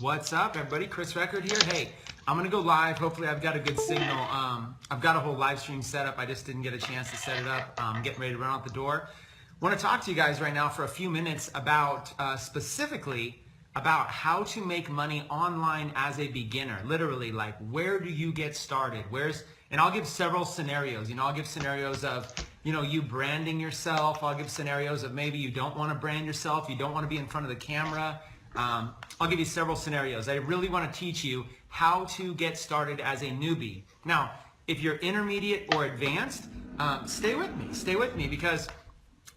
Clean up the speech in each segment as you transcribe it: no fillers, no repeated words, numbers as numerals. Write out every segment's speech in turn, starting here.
What's up, everybody? Chris Record here. Hey, I'm gonna go live. Hopefully, I've got a good signal. I've got a whole live stream set up. I just didn't get a chance to set it up. I'm getting ready to run out the door. I want to talk to you guys right now for a few minutes about specifically about how to make money online as a beginner. Literally, like, where do you get started? And I'll give several scenarios. I'll give scenarios of you branding yourself. I'll give scenarios of maybe you don't want to brand yourself. You don't want to be in front of the camera. I'll give you several scenarios. I really want to teach you how to get started as a newbie. Now, if you're intermediate or advanced, stay with me because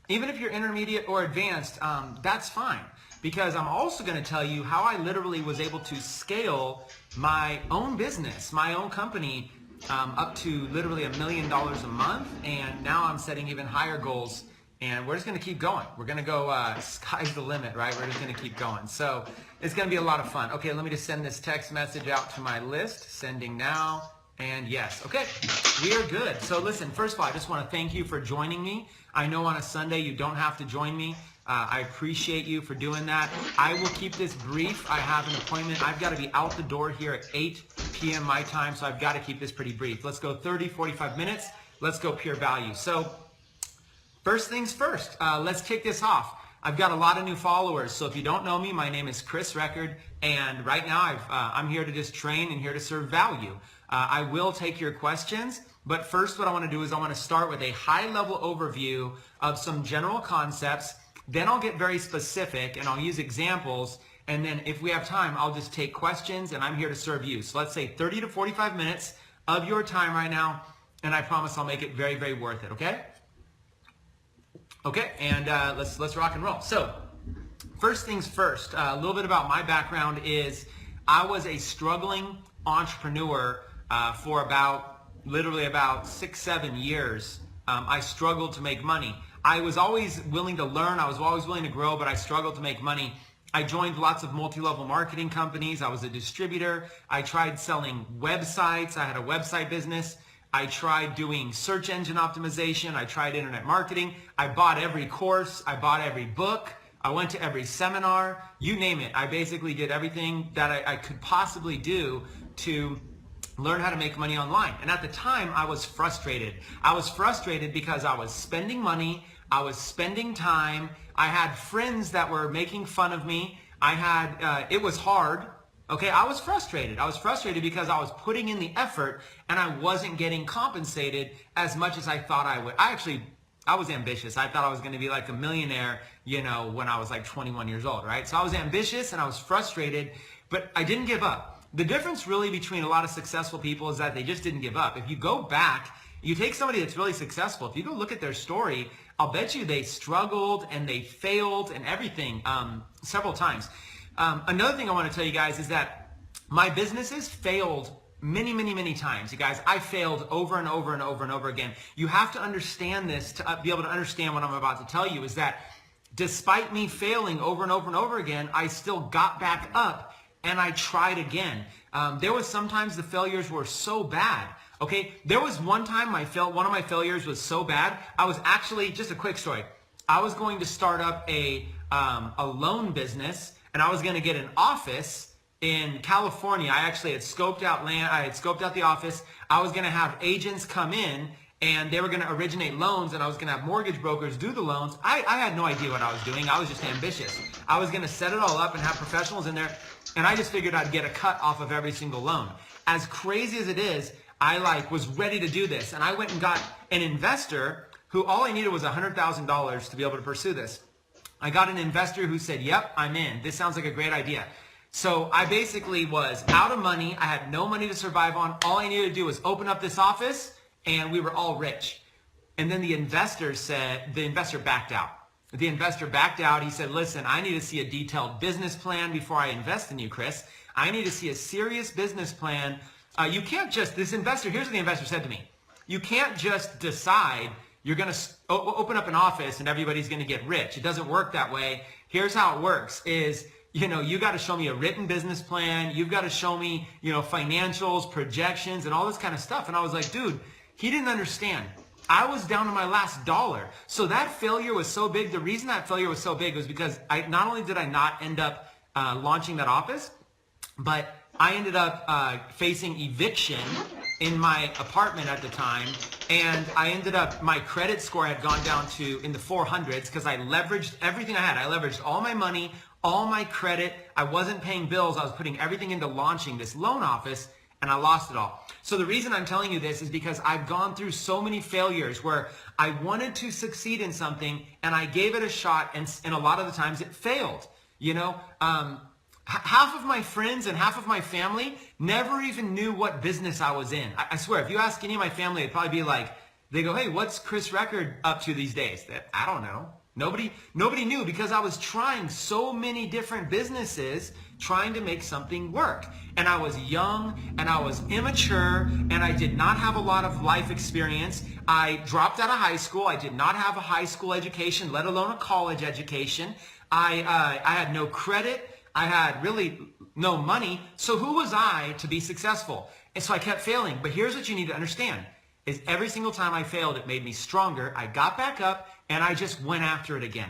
even if you're intermediate or advanced, that's fine. Because I'm also going to tell you how I literally was able to scale my own business, my own company, up to literally $1 million a month. And now I'm setting even higher goals. And we're just going to keep going. We're going to go, sky's the limit, right? We're just going to keep going. So it's going to be a lot of fun. Okay, let me just send this text message out to my list. Sending now. And yes. Okay, we are good. So listen, first of all, I just want to thank you for joining me. I know on a Sunday you don't have to join me. I appreciate you for doing that. I will keep this brief. I have an appointment. I've got to be out the door here at 8 p.m. my time, so I've got to keep this pretty brief. Let's go 30, 45 minutes. Let's go pure value. So first things first, let's kick this off. I've got a lot of new followers, so if you don't know me, my name is Chris Record, and right now I'm here to just train and here to serve value. I will take your questions, but first what I want to do is I want to start with a high-level overview of some general concepts. Then I'll get very specific, and I'll use examples, and then if we have time, I'll just take questions, and I'm here to serve you. So let's say 30 to 45 minutes of your time right now, and I promise I'll make it very, very worth it, okay? Okay, and let's rock and roll. So, first things first, a little bit about my background is I was a struggling entrepreneur for literally about 6-7 years. I struggled to make money. I was always willing to learn. I was always willing to grow, but I struggled to make money. I joined lots of multi-level marketing companies. I was a distributor. I tried selling websites. I had a website business. I tried doing search engine optimization. I tried internet marketing. I bought every course. I bought every book. I went to every seminar. You name it. I basically did everything that I could possibly do to learn how to make money online. And at the time, I was frustrated. I was frustrated because I was spending money. I was spending time. I had friends that were making fun of me. It was hard. Okay, I was frustrated. I was frustrated because I was putting in the effort and I wasn't getting compensated as much as I thought I would. I was ambitious. I thought I was going to be like a millionaire, when I was like 21 years old, right? So I was ambitious and I was frustrated, but I didn't give up. The difference really between a lot of successful people is that they just didn't give up. If you go back, you take somebody that's really successful, if you go look at their story, I'll bet you they struggled and they failed and everything several times. Another thing I want to tell you guys is that my businesses failed many, many, many times. You guys, I failed over and over and over and over again. You have to understand this to be able to understand what I'm about to tell you is that despite me failing over and over and over again, I still got back up and I tried again. There was sometimes the failures were so bad. Okay, there was one time one of my failures was so bad. I was actually, just a quick story. I was going to start up a loan business. And I was going to get an office in California. I actually had scoped out land. I had scoped out the office. I was going to have agents come in and they were going to originate loans and I was going to have mortgage brokers do the loans. I had no idea what I was doing. I was just ambitious. I was going to set it all up and have professionals in there. And I just figured I'd get a cut off of every single loan. As crazy as it is, I was ready to do this. And I went and got an investor who all I needed was $100,000 to be able to pursue this. I got an investor who said, yep, I'm in. This sounds like a great idea. So I basically was out of money. I had no money to survive on. All I needed to do was open up this office and we were all rich. And then the investor backed out. The investor backed out. He said, listen, I need to see a detailed business plan before I invest in you, Chris. I need to see a serious business plan. You can't just, here's what the investor said to me. You can't just decide you're going to open up an office and everybody's going to get rich. It doesn't work that way. Here's how it works is, you got to show me a written business plan. You've got to show me, financials, projections, and all this kind of stuff. And I was like, dude, he didn't understand. I was down to my last dollar. So that failure was so big. The reason that failure was so big was because not only did I not end up launching that office, But I ended up facing eviction in my apartment at the time, and I ended up, my credit score had gone down to in the 400s because I leveraged everything I had. I leveraged all my money, all my credit. I wasn't paying bills. I was putting everything into launching this loan office, and I lost it all. So the reason I'm telling you this is because I've gone through so many failures where I wanted to succeed in something and I gave it a shot, and a lot of the times it failed. You know, half of my friends and half of my family never even knew what business I was in. I swear, if you ask any of my family, it'd probably be like, they go, hey, what's Chris Record up to these days? I don't know. Nobody knew because I was trying so many different businesses trying to make something work. And I was young and I was immature and I did not have a lot of life experience. I dropped out of high school. I did not have a high school education, let alone a college education. I had no credit. I had really no money. So who was I to be successful? And so I kept failing. But here's what you need to understand is every single time I failed, it made me stronger. I got back up and I just went after it again.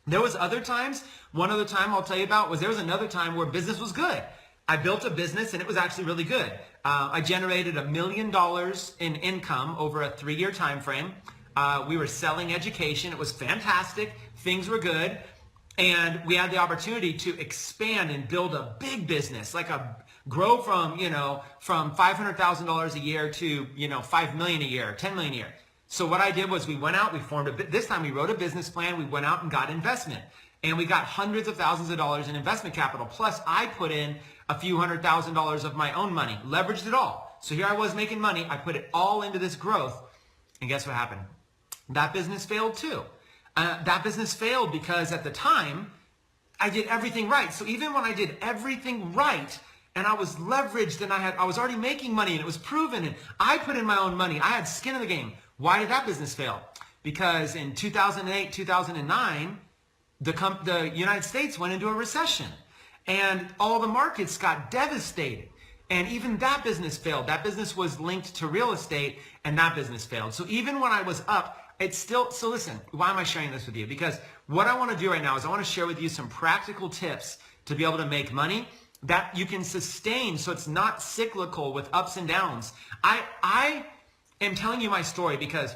There was other times, one other time I'll tell you about was there was another time where business was good. I built a business and it was actually really good. I generated $1 million in income over a 3-year time frame. We were selling education. It was fantastic. Things were good. And we had the opportunity to expand and build a big business, grow from $500,000 a year to, $5 million a year, $10 million a year. So what I did was we went out, this time we wrote a business plan, we went out and got investment. And we got hundreds of thousands of dollars in investment capital. Plus I put in a few $100,000 of my own money, leveraged it all. So here I was making money. I put it all into this growth. And guess what happened? That business failed too. That business failed because at the time, I did everything right. So even when I did everything right, and I was leveraged and I was already making money and it was proven and I put in my own money, I had skin in the game. Why did that business fail? Because in 2008, 2009, the United States went into a recession and all the markets got devastated. And even that business failed. That business was linked to real estate and that business failed. So even when I was up, so listen, why am I sharing this with you? Because what I want to do right now is I want to share with you some practical tips to be able to make money that you can sustain so it's not cyclical with ups and downs. I am telling you my story because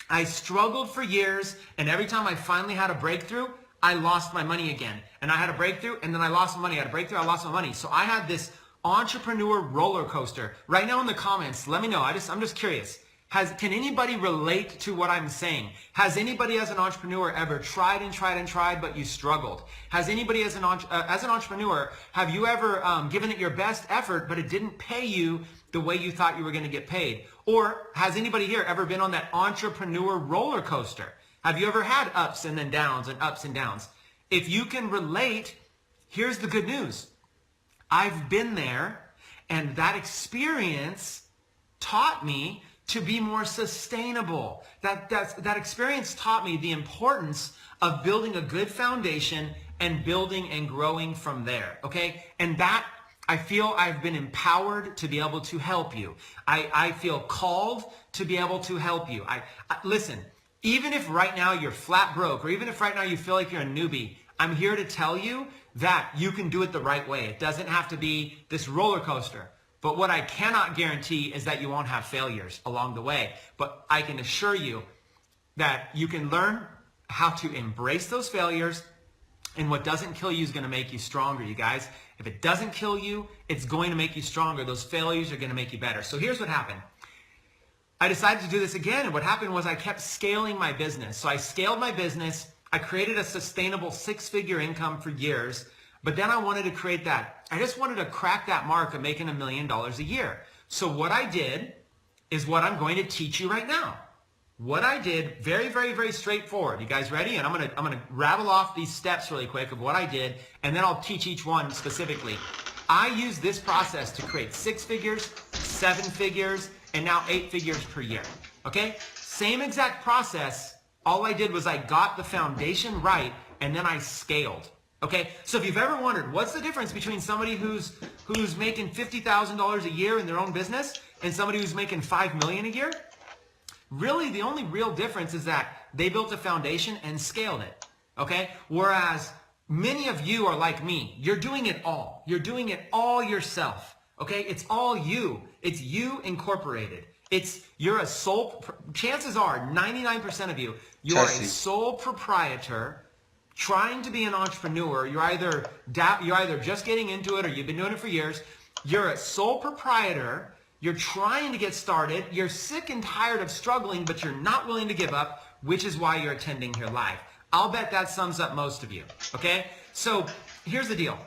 I struggled for years and every time I finally had a breakthrough, I lost my money again. And I had a breakthrough and then I lost my money. I had a breakthrough, I lost my money. So I had this entrepreneur roller coaster. Right now in the comments, let me know. I'm just curious. Can anybody relate to what I'm saying? Has anybody as an entrepreneur ever tried and tried and tried, but you struggled? Has anybody as an entrepreneur, have you ever given it your best effort, but it didn't pay you the way you thought you were going to get paid? Or has anybody here ever been on that entrepreneur roller coaster? Have you ever had ups and then downs and ups and downs? If you can relate, here's the good news. I've been there, and that experience taught me to be more sustainable. That experience taught me the importance of building a good foundation and building and growing from there, okay? And that, I feel I've been empowered to be able to help you. I feel called to be able to help you. Listen, even if right now you're flat broke, or even if right now you feel like you're a newbie, I'm here to tell you that you can do it the right way. It doesn't have to be this roller coaster. But what I cannot guarantee is that you won't have failures along the way. But I can assure you that you can learn how to embrace those failures, and what doesn't kill you is going to make you stronger, you guys. If it doesn't kill you, it's going to make you stronger. Those failures are going to make you better. So here's what happened. I decided to do this again, and what happened was I kept scaling my business. So I scaled my business. I created a sustainable 6-figure income for years. But then I wanted to create that. I just wanted to crack that mark of making $1 million a year. So what I did is what I'm going to teach you right now. What I did, very, very, very straightforward. You guys ready? And I'm gonna rattle off these steps really quick of what I did, and then I'll teach each one specifically. I used this process to create 6 figures, 7 figures, and now 8 figures per year. Okay? Same exact process. All I did was I got the foundation right, and then I scaled. Okay, so if you've ever wondered what's the difference between somebody who's making $50,000 a year in their own business and somebody who's making $5 million a year, really the only real difference is that they built a foundation and scaled it. Okay, whereas Many of you are like me. You're doing it all. You're doing it all yourself. Okay? It's all you. It's you incorporated. You're a sole, chances are 99% of you are a sole proprietor trying to be an entrepreneur. You're either just getting into it or you've been doing it for years. You're a sole proprietor. You're trying to get started. You're sick and tired of struggling, but you're not willing to give up, which is why you're attending here live. I'll bet that sums up most of you, okay? So here's the deal.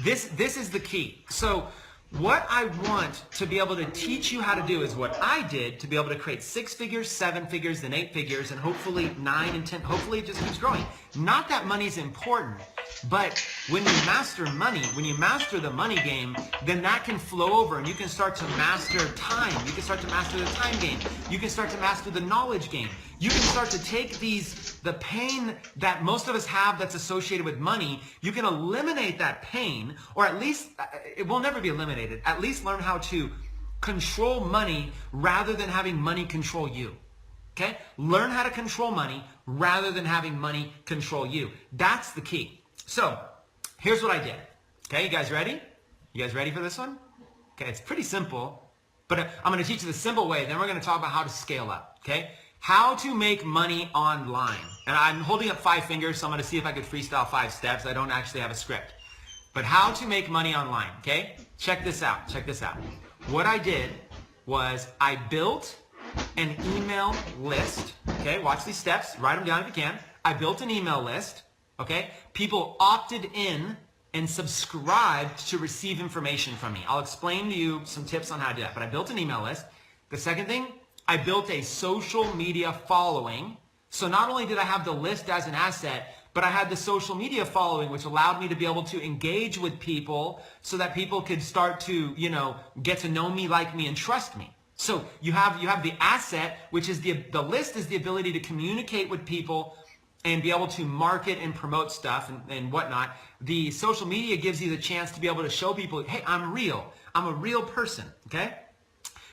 This is the key. So what I want to be able to teach you how to do is what I did to be able to create 6 figures, 7 figures, then 8 figures, and hopefully 9 and 10. Hopefully it just keeps growing. Not that money's important, but when you master money, when you master the money game, then that can flow over and you can start to master time. You can start to master the time game. You can start to master the knowledge game. You can start to take the pain that most of us have that's associated with money. You can eliminate that pain, or at least, it will never be eliminated. At least learn how to control money rather than having money control you. Okay? Learn how to control money rather than having money control you. That's the key. So here's what I did. Okay, you guys ready? You guys ready for this one? Okay, it's pretty simple, but I'm going to teach you the simple way. Then we're going to talk about how to scale up. Okay? How to make money online. And I'm holding up 5 fingers, so I'm going to see if I could freestyle 5 steps. I don't actually have a script. But how to make money online, okay? Check this out. Check this out. What I did was I built an email list. Okay, watch these steps. Write them down if you can. I built an email list. Okay, people opted in and subscribed to receive information from me. I'll explain to you some tips on how to do that. But I built an email list. The second thing, I built a social media following. So not only did I have the list as an asset, but I had the social media following, which allowed me to be able to engage with people so that people could start to, get to know me, like me, and trust me. So you have the asset, which is the list is the ability to communicate with people and be able to market and promote stuff and whatnot. The social media gives you the chance to be able to show people, hey, I'm real. I'm a real person, okay?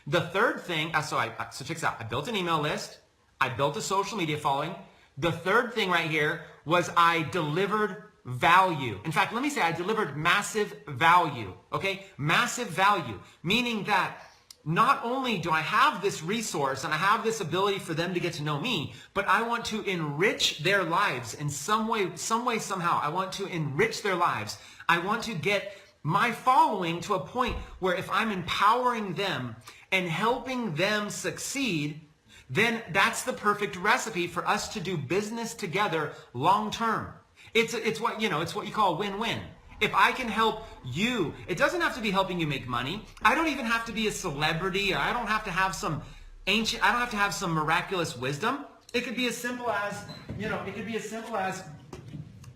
The third thing, so check this out. I built an email list. I built a social media following. The third thing right here was I delivered value. In fact, let me say I delivered massive value, okay? Massive value, meaning that not only do I have this resource and I have this ability for them to get to know me, but I want to enrich their lives in some way, somehow. I want to enrich their lives. I want to get my following to a point where if I'm empowering them and helping them succeed, then that's the perfect recipe for us to do business together long term. It's what you call a win-win. If I can help you, it doesn't have to be helping you make money. I don't even have to be a celebrity, or I don't have to have some miraculous wisdom. It could be as simple as,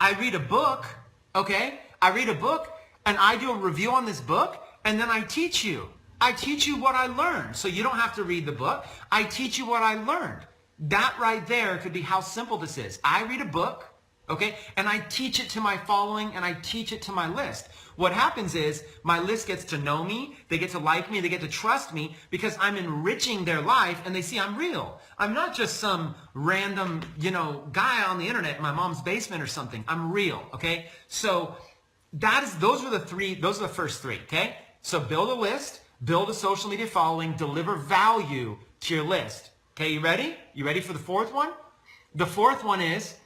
I read a book, okay? I read a book and I do a review on this book and then I teach you. I teach you what I learned. So you don't have to read the book. I teach you what I learned. That right there could be how simple this is. I read a book, okay, and I teach it to my following and I teach it to my list. What happens is my list gets to know me, they get to like me, they get to trust me because I'm enriching their life and they see I'm real. I'm not just some random, guy on the internet in my mom's basement or something. I'm real, okay? So those are the first 3, okay? So build a list, build a social media following, deliver value to your list. Okay, you ready? You ready for the 4th one? The 4th one is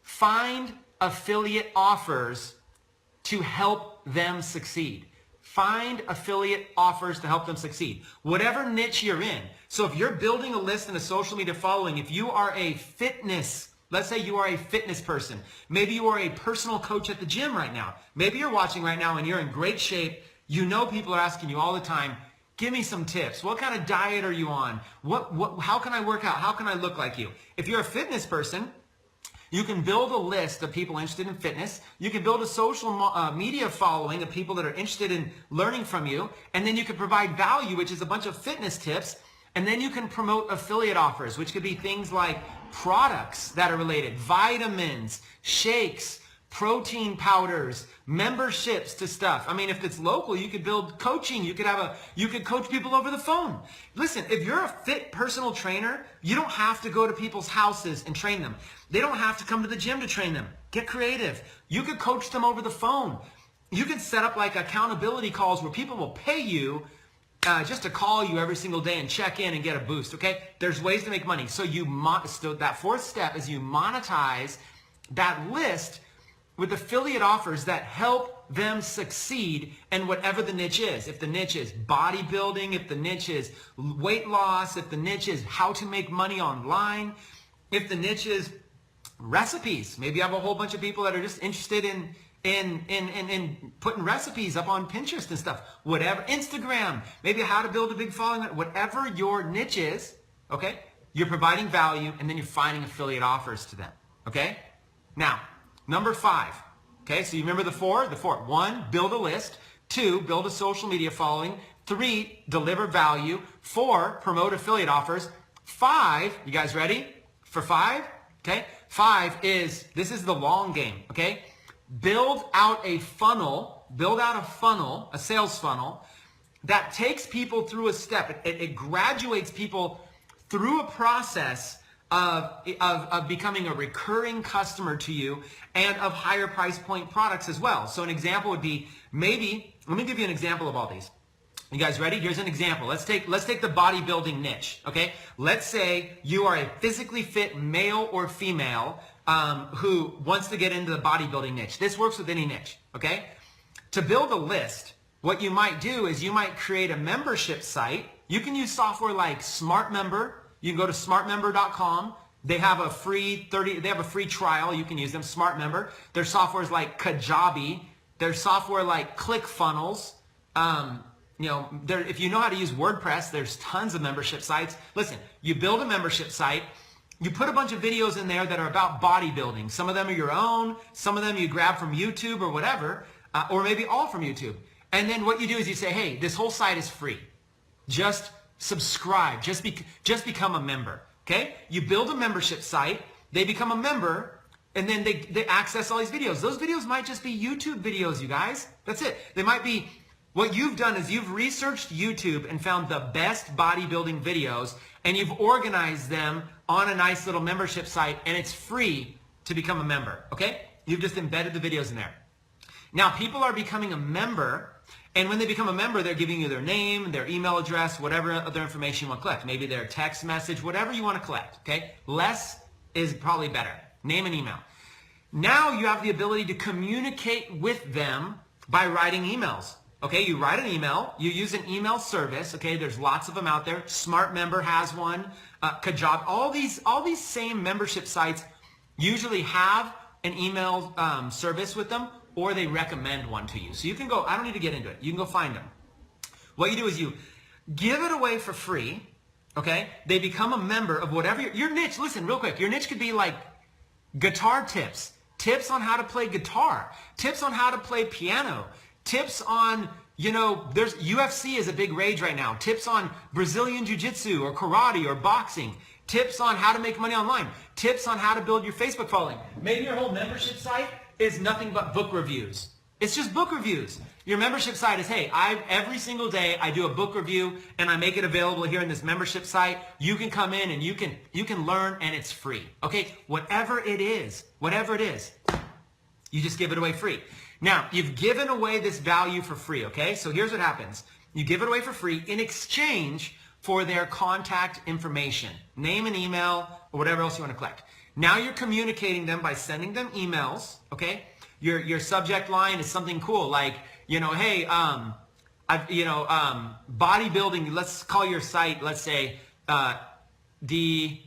find affiliate offers to help them succeed. Find affiliate offers to help them succeed. Whatever niche you're in. So if you're building a list and a social media following, if you are let's say you are a fitness person. Maybe you are a personal coach at the gym right now. Maybe you're watching right now and you're in great shape. People are asking you all the time, give me some tips. What kind of diet are you on? How can I work out? How can I look like you? If you're a fitness person, you can build a list of people interested in fitness. You can build a social media following of people that are interested in learning from you. And then you can provide value, which is a bunch of fitness tips. And then you can promote affiliate offers, which could be things like products that are related, vitamins, shakes, protein powders, memberships to stuff. I mean, if it's local, you could build coaching. You could coach people over the phone. Listen, if you're a fit personal trainer, you don't have to go to people's houses and train them. They don't have to come to the gym to train them. Get creative. You could coach them over the phone. You could set up like accountability calls where people will pay you just to call you every single day and check in and get a boost, okay? There's ways to make money. So so that fourth step is you monetize that list with affiliate offers that help them succeed in whatever the niche is. If the niche is bodybuilding, if the niche is weight loss, if the niche is how to make money online, if the niche is recipes. Maybe you have a whole bunch of people that are just interested in putting recipes up on Pinterest and stuff. Whatever, Instagram, maybe how to build a big following, whatever your niche is, okay? You're providing value and then you're finding affiliate offers to them, okay? Now, number 5, okay? So you remember the four? 1, build a list. 2, build a social media following. 3, deliver value. 4, promote affiliate offers. 5, you guys ready for 5? Okay? 5 this is the long game, okay? Build out a funnel, a sales funnel that takes people through a step. It graduates people through a process of becoming a recurring customer to you and of higher price point products as well. So an example would be let me give you an example of all these. You guys ready? Here's an example. Let's take the bodybuilding niche, okay? Let's say you are a physically fit male or female who wants to get into the bodybuilding niche. This works with any niche, okay? To build a list, what you might do is you might create a membership site. You can use software like SmartMember. You can go to smartmember.com. They have a free trial. You can use them, SmartMember. There's softwares like Kajabi. There's software like ClickFunnels. If you know how to use WordPress, there's tons of membership sites. Listen, you build a membership site. You put a bunch of videos in there that are about bodybuilding. Some of them are your own. Some of them you grab from YouTube or whatever, or maybe all from YouTube. And then what you do is you say, hey, this whole site is free. Just subscribe. Just become a member. Okay? You build a membership site. They become a member, and then they access all these videos. Those videos might just be YouTube videos, you guys. That's it. They might be. What you've done is you've researched YouTube and found the best bodybuilding videos, and you've organized them on a nice little membership site, and it's free to become a member, okay? You've just embedded the videos in there. Now, people are becoming a member, and when they become a member, they're giving you their name, their email address, whatever other information you want to collect. Maybe their text message, whatever you want to collect, okay? Less is probably better. Name and email. Now you have the ability to communicate with them by writing emails. Okay, you write an email, you use an email service, okay, there's lots of them out there. SmartMember has one, Kajabi, all these same membership sites usually have an email service with them, or they recommend one to you. So you can go, I don't need to get into it, you can go find them. What you do is you give it away for free, okay? They become a member of whatever your niche, listen real quick, your niche could be like guitar tips on how to play guitar, tips on how to play piano, tips on, there's UFC is a big rage right now. Tips on Brazilian Jiu-Jitsu or karate or boxing. Tips on how to make money online. Tips on how to build your Facebook following. Maybe your whole membership site is nothing but book reviews. It's just book reviews. Your membership site is, hey, every single day I do a book review and I make it available here in this membership site. You can come in and you can learn and it's free. Okay, whatever it is, you just give it away free. Now, you've given away this value for free, okay? So here's what happens. You give it away for free in exchange for their contact information, name and email, or whatever else you want to collect. Now you're communicating them by sending them emails, okay? Your subject line is something cool like, hey, bodybuilding, let's call your site, let's say, the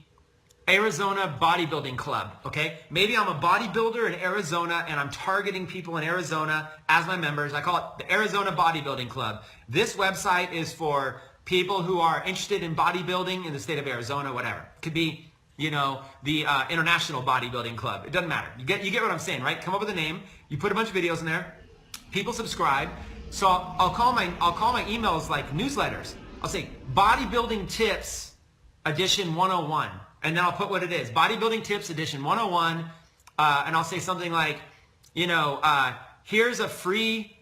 Arizona Bodybuilding Club, okay? Maybe I'm a bodybuilder in Arizona and I'm targeting people in Arizona as my members. I call it the Arizona Bodybuilding Club. This website is for people who are interested in bodybuilding in the state of Arizona, whatever. It could be, the International Bodybuilding Club. It doesn't matter. You get what I'm saying, right? Come up with a name. You put a bunch of videos in there. People subscribe. So I'll call my emails like newsletters. I'll say Bodybuilding Tips Edition 101. And then I'll put what it is. Bodybuilding Tips Edition 101. And I'll say something like, here's a free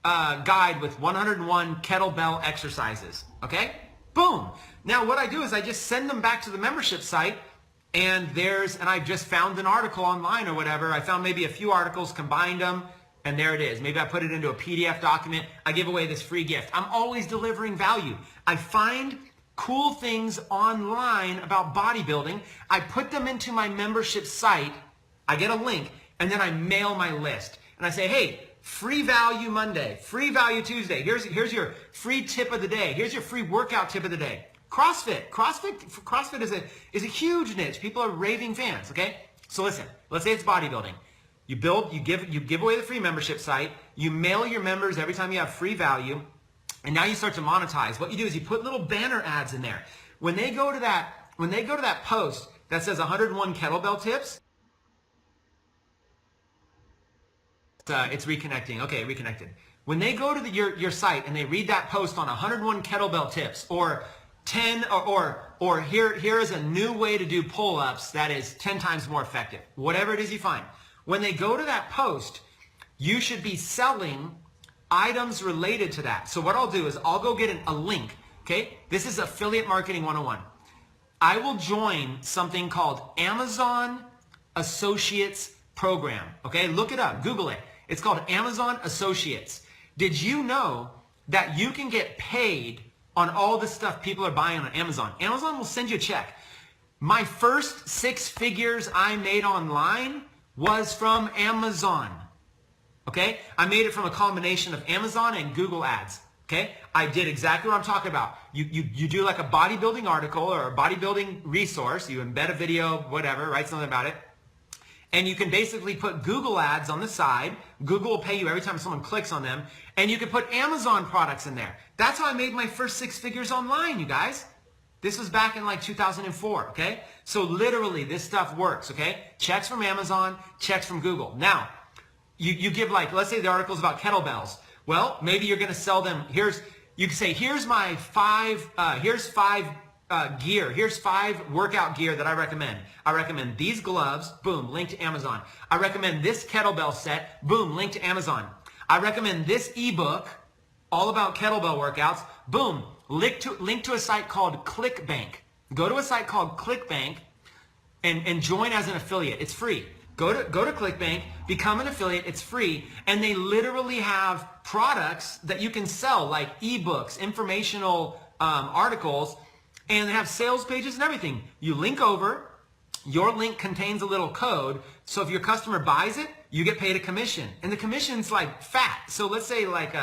guide with 101 kettlebell exercises. Okay? Boom. Now what I do is I just send them back to the membership site, and I just found an article online or whatever. I found maybe a few articles, combined them, and there it is. Maybe I put it into a PDF document. I give away this free gift. I'm always delivering value. I find cool things online about bodybuilding. I put them into my membership site. I get a link, and then I mail my list. And I say, hey, free value Monday, free value Tuesday. Here's your free tip of the day. Here's your free workout tip of the day. CrossFit is a huge niche. People are raving fans, okay? So listen, let's say it's bodybuilding. You give away the free membership site, you mail your members every time you have free value, and now you start to monetize. What you do is you put little banner ads in there. When they go to that post that says 101 kettlebell tips, it's reconnecting. Okay, reconnected. When they go to your site and they read that post on 101 kettlebell tips, or 10 or here is a new way to do pull-ups that is 10 times more effective. Whatever it is you find. When they go to that post, you should be selling items related to that. So what I'll do is I'll go get a link. Okay? This is Affiliate Marketing 101. I will join something called Amazon Associates Program. Okay? Look it up. Google it. It's called Amazon Associates. Did you know that you can get paid on all the stuff people are buying on Amazon? Amazon will send you a check. My first 6 figures I made online was from Amazon. Okay? I made it from a combination of Amazon and Google ads. Okay? I did exactly what I'm talking about. You do like a bodybuilding article or a bodybuilding resource. You embed a video, whatever, write something about it. And you can basically put Google ads on the side. Google will pay you every time someone clicks on them. And you can put Amazon products in there. That's how I made my first 6 figures online, you guys. This was back in like 2004, okay? So literally, this stuff works, okay? Checks from Amazon, checks from Google. Now, you give like, let's say the article's about kettlebells. Well, maybe you're going to sell them. You can say, here's my 5 gear. Here's 5 workout gear that I recommend. I recommend these gloves, boom, link to Amazon. I recommend this kettlebell set, boom, link to Amazon. I recommend this ebook, all about kettlebell workouts, boom, link to a site called ClickBank. Go to a site called ClickBank and join as an affiliate. It's free. Go to ClickBank, become an affiliate, it's free, and they literally have products that you can sell, like ebooks, informational articles, and they have sales pages and everything. You link over, your link contains a little code, so if your customer buys it, you get paid a commission. And the commission's like fat. So let's say like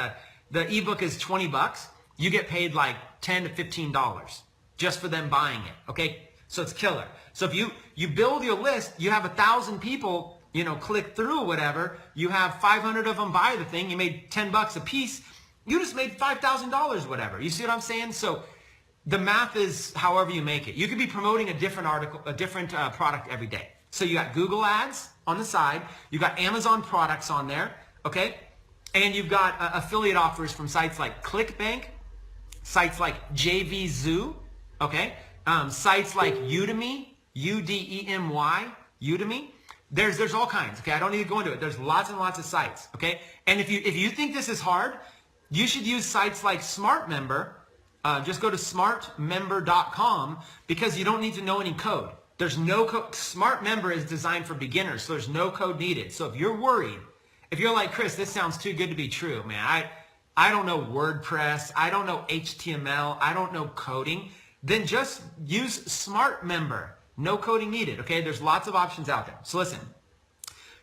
the ebook is $20, you get paid like $10 to $15 just for them buying it, okay? So it's killer. So if you build your list, you have 1,000 people, click through whatever, you have 500 of them buy the thing, you made $10 a piece, you just made $5,000 whatever. You see what I'm saying? So the math is however you make it. You could be promoting a different product every day. So you got Google ads on the side, you got Amazon products on there, okay? And you've got affiliate offers from sites like ClickBank, sites like JVZoo, okay? Sites like Udemy, Udemy, Udemy. There's all kinds, okay? I don't need to go into it. There's lots and lots of sites, okay? And if you think this is hard, you should use sites like SmartMember. Just go to smartmember.com because you don't need to know any code. There's no code. SmartMember is designed for beginners, so there's no code needed. So if you're worried, if you're like, Chris, this sounds too good to be true, man. I don't know WordPress. I don't know HTML. I don't know coding. Then just use SmartMember. No coding needed, okay? There's lots of options out there. So listen,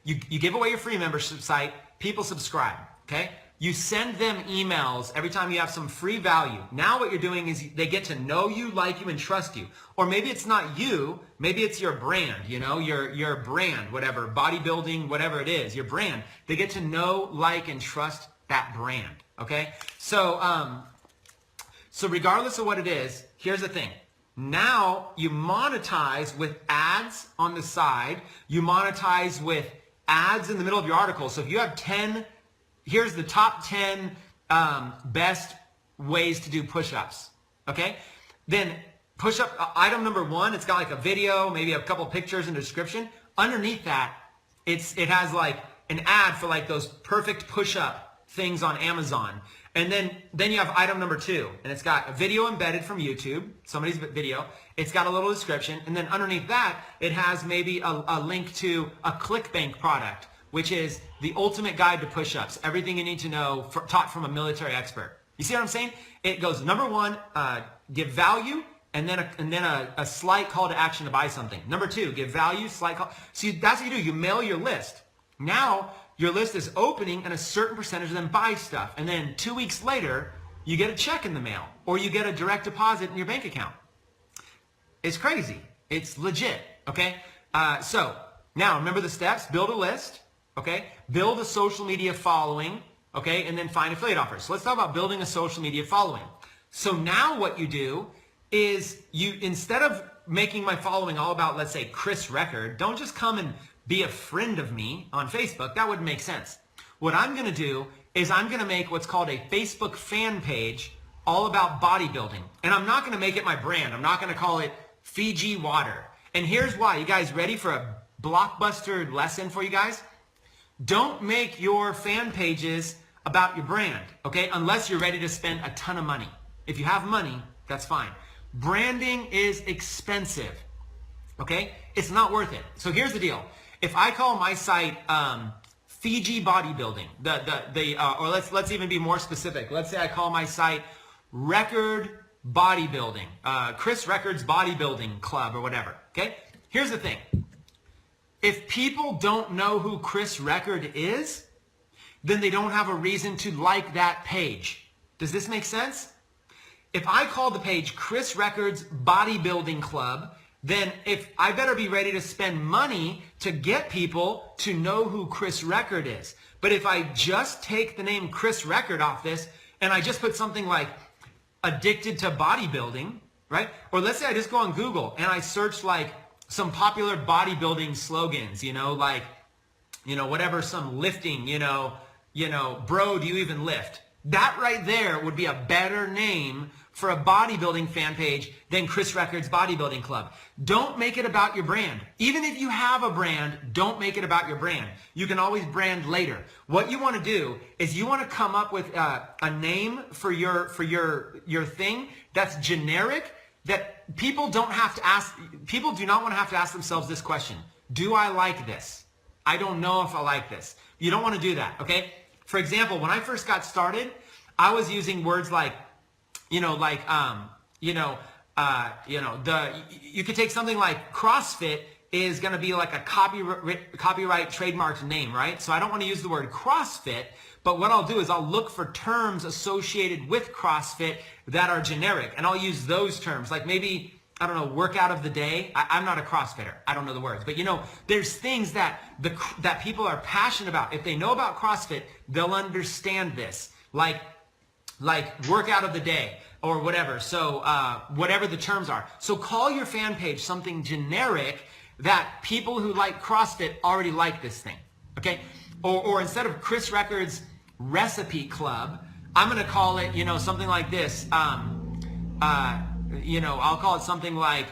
you give away your free membership site, people subscribe, okay? You send them emails every time you have some free value. Now what you're doing is they get to know you, like you, and trust you. Or maybe it's not you, maybe it's your brand, your brand, whatever, bodybuilding, whatever it is, your brand. They get to know, like, and trust that brand, okay? So regardless of what it is, here's the thing. Now you monetize with ads on the side. You monetize with ads in the middle of your article. So if you have 10, here's the top 10 best ways to do push-ups, okay? Then push-up item number 1, it's got like a video, maybe a couple pictures and a description. Underneath that, it has like an ad for like those perfect push-up things on Amazon. And then you have item number 2, and it's got a video embedded from YouTube, somebody's video. It's got a little description, and then underneath that, it has maybe a link to a ClickBank product, which is the ultimate guide to push-ups. Everything you need to know, taught from a military expert. You see what I'm saying? It goes, number 1, give value, and then a slight call to action to buy something. Number 2, give value, slight call. See, that's what you do. You mail your list. Now, your list is opening and a certain percentage of them buy stuff. And then 2 weeks later, you get a check in the mail or you get a direct deposit in your bank account. It's crazy. It's legit, okay? So now remember the steps. Build a list, okay? Build a social media following, okay? And then find affiliate offers. So let's talk about building a social media following. So now what you do is instead of making my following all about, let's say, Chris Record, don't just come and be a friend of me on Facebook. That wouldn't make sense. What I'm going to do is I'm going to make what's called a Facebook fan page all about bodybuilding. And I'm not going to make it my brand. I'm not going to call it Fiji Water. And here's why. You guys ready for a blockbuster lesson for you guys? Don't make your fan pages about your brand, okay? Unless you're ready to spend a ton of money. If you have money, that's fine. Branding is expensive, okay? It's not worth it. So here's the deal. If I call my site Fiji Bodybuilding, or let's even be more specific. Let's say I call my site Record Bodybuilding, Chris Records Bodybuilding Club or whatever, okay? Here's the thing. If people don't know who Chris Record is, then they don't have a reason to like that page. Does this make sense? If I call the page Chris Records Bodybuilding Club, then if I better be ready to spend money to get people to know who Chris Record is. But if I just take the name Chris Record off this and I just put something like addicted to bodybuilding, right? Or let's say I just go on Google and I search like some popular bodybuilding slogans, like, whatever, some lifting, bro, do you even lift? That right there would be a better name for a bodybuilding fan page than Chris Records Bodybuilding Club. Don't make it about your brand. Even if you have a brand, don't make it about your brand. You can always brand later. What you want to do is you want to come up with a name for your thing that's generic, that people don't have to ask. People do not want to have to ask themselves this question: do I like this? I don't know if I like this. You don't want to do that, okay? For example, when I first got started, I was using words like, you could take something like CrossFit is going to be like a copyright trademarked name, right? So I don't want to use the word CrossFit, but what I'll do is I'll look for terms associated with CrossFit that are generic, and I'll use those terms, like maybe, I don't know, workout of the day. I'm not a CrossFitter. I don't know the words, but there's things that people are passionate about. If they know about CrossFit, they'll understand this, like workout of the day or whatever. So whatever the terms are. So call your fan page something generic that people who like CrossFit already like this thing, okay? Or instead of Chris Records Recipe Club, I'm going to call it, something like this. I'll call it something like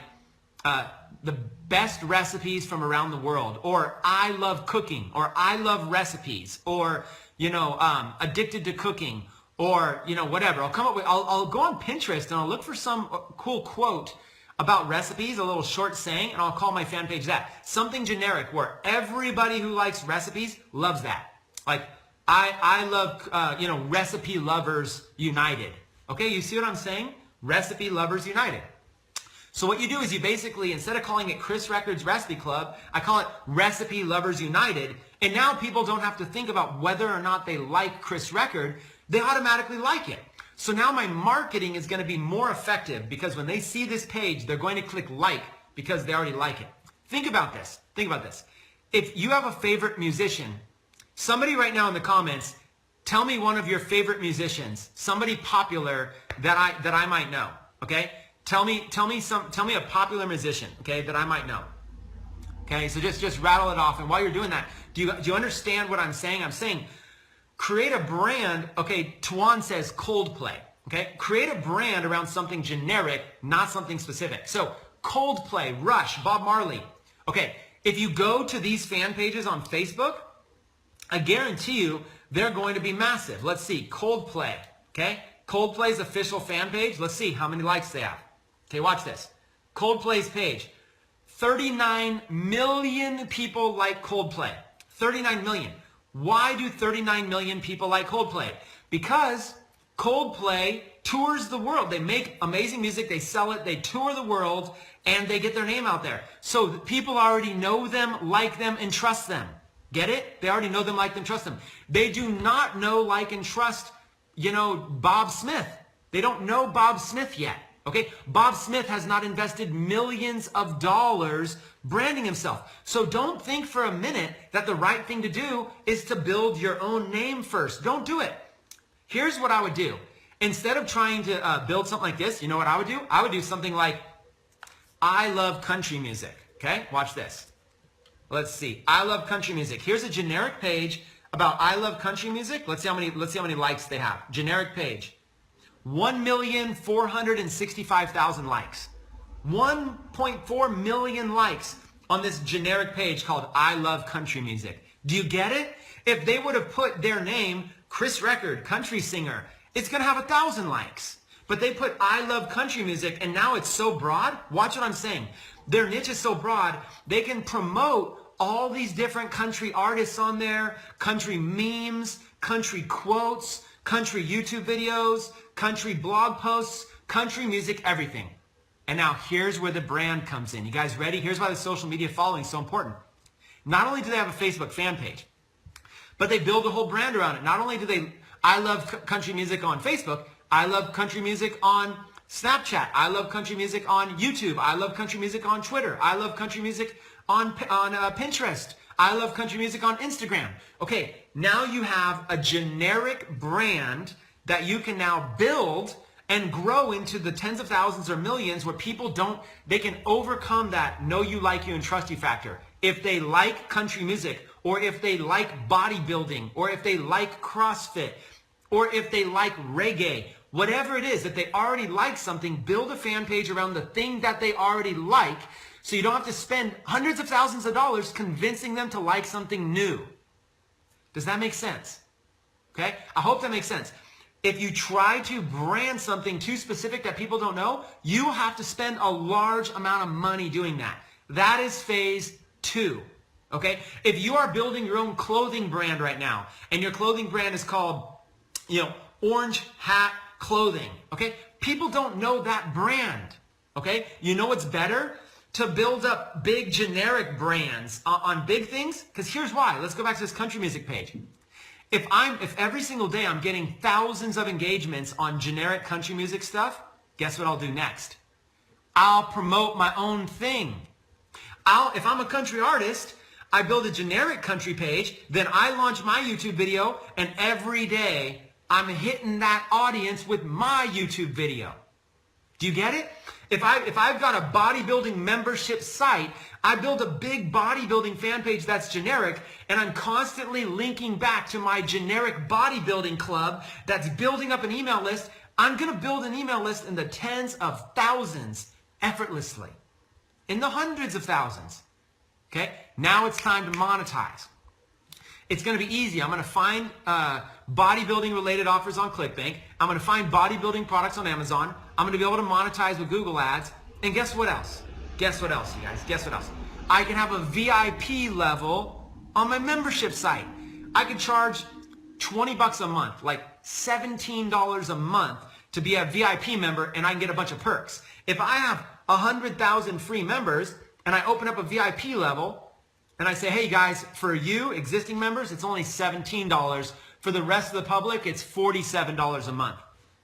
the best recipes from around the world, or I love cooking, or I love recipes, or, addicted to cooking, or, whatever. I'll go on Pinterest and I'll look for some cool quote about recipes, a little short saying, and I'll call my fan page that. Something generic where everybody who likes recipes loves that. Like, I love, Recipe Lovers United. Okay, you see what I'm saying? Recipe Lovers United. So what you do is you basically, instead of calling it Chris Records Recipe Club, I call it Recipe Lovers United. And now people don't have to think about whether or not they like Chris Record. They automatically like it. So now my marketing is going to be more effective because when they see this page, they're going to click like because they already like it. Think about this. If you have a favorite musician, somebody right now in the comments, tell me one of your favorite musicians, somebody popular that I might know, okay? Tell me a popular musician, okay, that I might know. Okay, so just rattle it off. And while you're doing that, do you understand what I'm saying? I'm saying create a brand. Okay, Tuan says Coldplay. Okay, create a brand around something generic, not something specific. So Coldplay, Rush, Bob Marley. Okay, if you go to these fan pages on Facebook, I guarantee you they're going to be massive. Let's see, Coldplay, okay? Coldplay's official fan page. Let's see how many likes they have. Okay, watch this. Coldplay's page. 39 million people like Coldplay. 39 million. Why do 39 million people like Coldplay? Because Coldplay tours the world. They make amazing music, they sell it, they tour the world, and they get their name out there. So people already know them, like them, and trust them. Get it? They already know them, like them, trust them. They do not know, like, and trust, Bob Smith. They don't know Bob Smith yet. Okay? Bob Smith has not invested millions of dollars branding himself. So don't think for a minute that the right thing to do is to build your own name first. Don't do it. Here's what I would do. Instead of trying to build something like this, you know what I would do? I would do something like, I love country music. Okay? Watch this. Let's see. I love country music. Here's a generic page about I love country music. Let's see how many likes they have. Generic page. 1,465,000 likes. 1.4 million likes on this generic page called I love country music. Do you get it? If they would have put their name, Chris Record, country singer, it's going to have 1,000 likes. But they put I love country music, and now it's so broad. Watch what I'm saying. Their niche is so broad, they can promote all these different country artists on there, country memes, country quotes, country YouTube videos, country blog posts, country music, everything. And now here's where the brand comes in. You guys ready? Here's why the social media following is so important. Not only do they have a Facebook fan page, but they build a whole brand around it. Not only do they, I love country music on Facebook, I love country music on Snapchat, I love country music on YouTube, I love country music on Twitter, I love country music on Pinterest, I love country music on Instagram. Okay, now you have a generic brand that you can now build and grow into the tens of thousands or millions where people they can overcome that know you, like you, and trust you factor. If they like country music, or if they like bodybuilding, or if they like CrossFit, or if they like reggae, whatever it is that they already like something, build a fan page around the thing that they already like, so you don't have to spend hundreds of thousands of dollars convincing them to like something new. Does that make sense? Okay? I hope that makes sense. If you try to brand something too specific that people don't know, you have to spend a large amount of money doing that. That is phase 2. Okay? If you are building your own clothing brand right now, and your clothing brand is called, Orange Hat Clothing, okay? People don't know that brand, okay? You know what's better? To build up big generic brands on big things? Because here's why. Let's go back to this country music page. If every single day I'm getting thousands of engagements on generic country music stuff, guess what I'll do next? I'll promote my own thing. If I'm a country artist, I build a generic country page, then I launch my YouTube video, and every day I'm hitting that audience with my YouTube video. Do you get it? If I've got a bodybuilding membership site, I build a big bodybuilding fan page that's generic, and I'm constantly linking back to my generic bodybuilding club that's building up an email list. I'm going to build an email list in the tens of thousands effortlessly, in the hundreds of thousands. Okay? Now it's time to monetize. It's going to be easy. I'm going to find bodybuilding related offers on ClickBank. I'm going to find bodybuilding products on Amazon. I'm going to be able to monetize with Google Ads. And guess what else? Guess what else, you guys? Guess what else? I can have a VIP level on my membership site. I could charge $20 a month, like $17 a month to be a VIP member, and I can get a bunch of perks. If I have 100,000 free members and I open up a VIP level, and I say, hey guys, for you, existing members, it's only $17. For the rest of the public, it's $47 a month.